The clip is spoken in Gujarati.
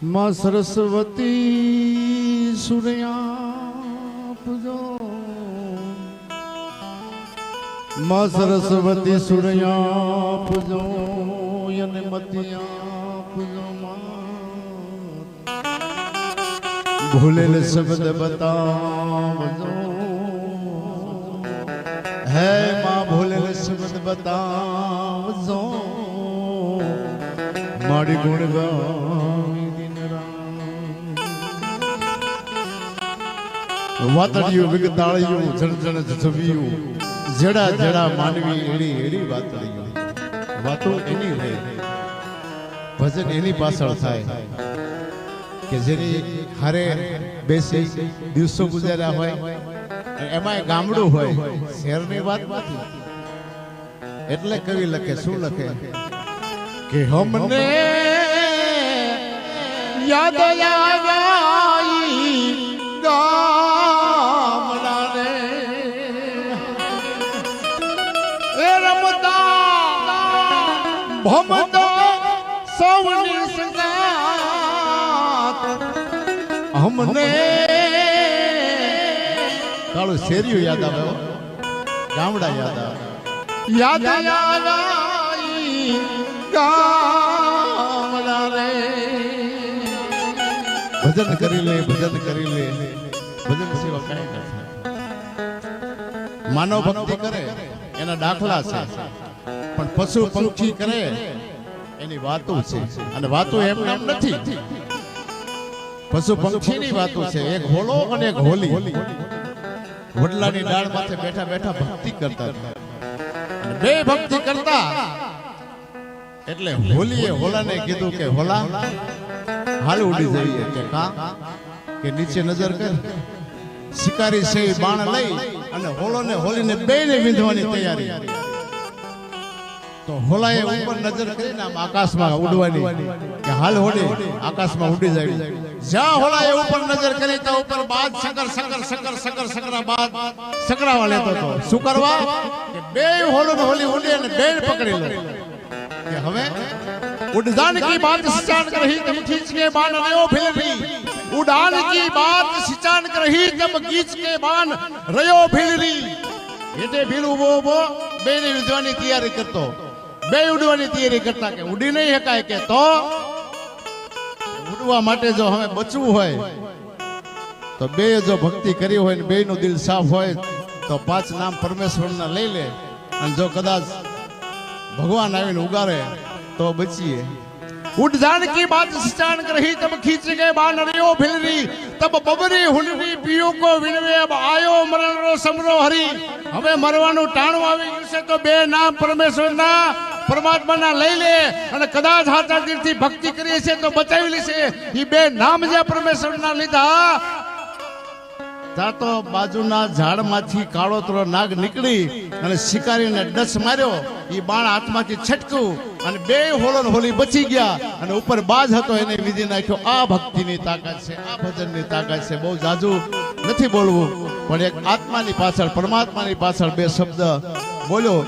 માં સરસ્વતી સૂર્યા પૂજો, માં સરસ્વતી સૂર્યા પૂજો અને મતિયા પૂજો. ભૂલેલ શબ્દ બતાવજો, હે માં ભૂલેલ શબ્દ બતાવજો. મારી ગુણ ગાવી દિન રાત, વાતડિયું વિગતાળિયું જણ જજવ્યું, જડા જડા માનવી એડી એડી વાતડિયું. વાતો એની રહે, ભજન એની પાછળ થાય કે જેની હારે બેસી દિવસો ગુજાર્યા હોય, એમાં ગામડું હોય, શહેરની વાત નથી. એટલે કવિ લખે, શું લખે કે હમને યાદ આવી ગામડા રે એ રમતા ભમતા સૌની સંગાત. હમને કાળું શેરીયું યાદ આવે, ગામડા યાદ આવે, યાદ આવી ગામડા રે. ભજન કરી લે, ભજન કરી લે, ભજન સિવાય કાંઈ ન થાય. માનવ ભક્તિ કરે એના દાખલા છે, પણ પશુ પંખી કરે એની વાતો છે. અને વાતો એમ નામ નથી, પશુ પંખીની વાતો છે. એક હોલો અને એક હોલી વડલાની ડાળ માથે બેઠા બેઠા ભક્તિ કરતા, બે ભક્તિ કરતા. એટલે હોલીએ હોલાને કીધું કે હોલા હાલ ઉડી જઈએ. કે કા કે નીચે નજર કર, શિકારી છે બાણ લઈ અને હોલોને હોલીને બેને વિંધવાની તૈયારી. તો હોલાએ ઉપર નજર કરીને આમ આકાશમાં ઉડવાની કે હાલ હોડી આકાશમાં ઉડી જાય. જ્યાં હોલાએ ઉપર નજર કરી તો ઉપર બાદ sucker sucker sucker sucker Sakra બાદ સકરાવા લેતો હતો. શું કરવા કે બે હોલો ને હોલી ઉડી અને બેન પકડી લે. કે હવે उड़ान की बात सिंचान कर रही तब खींच के बाण रयो फिलरी. उड़ान की बात सिंचान कर रही तब खींच के बाण रयो फिलरी. ये भीलू वो बेने विधवानी तैयारी करतो, બે ઉડવાની તૈયારી કરતા. કે ઉડી નહીં શકાય કે તો ઉડવા માટે જો હવે બચવું હોય તો બે જો ભક્તિ કરી હોય ને બે નું દિલ સાફ હોય તો 5 નામ પરમેશ્વરના લઈ લે. અને જો કદાચ ભગવાન આવીને ઉગારે तो बचिए. उठ जान की बात सिंचान कर रही तब खींच के बाण रयो फिलरी. तब बबरी हुनरी पियो को विनवे अब आयो मरण रो समरो हरी. હવે મરવાનું ટાણું આવી ગયું છે તો બે નામ પરમેશ્વરના પરમાત્માના લઈ લે. અને કદાચ હાથા દિલથી ભક્તિ કરીએ છે તો બચાવી લેશે. એ બે નામ જે પરમેશ્વરના લીધા તા તો બાજુના ઝાડમાંથી કાળોતરો નાગ નીકળી અને શિકારીને ડસ માર્યો. એ બાણ હાથમાંથી છટક્યું અને બે હોલો હોલી બચી ગયા. અને ઉપર બાજ હતો એને વિધિ નાખ્યો. આ ભક્તિની તાકાત છે, આ ભજનની તાકાત છે. બહુ જાજુ નથી બોલવું, પણ એક આત્માની પાછળ પરમાત્માની પાછળ બે શબ્દ બોલ્યો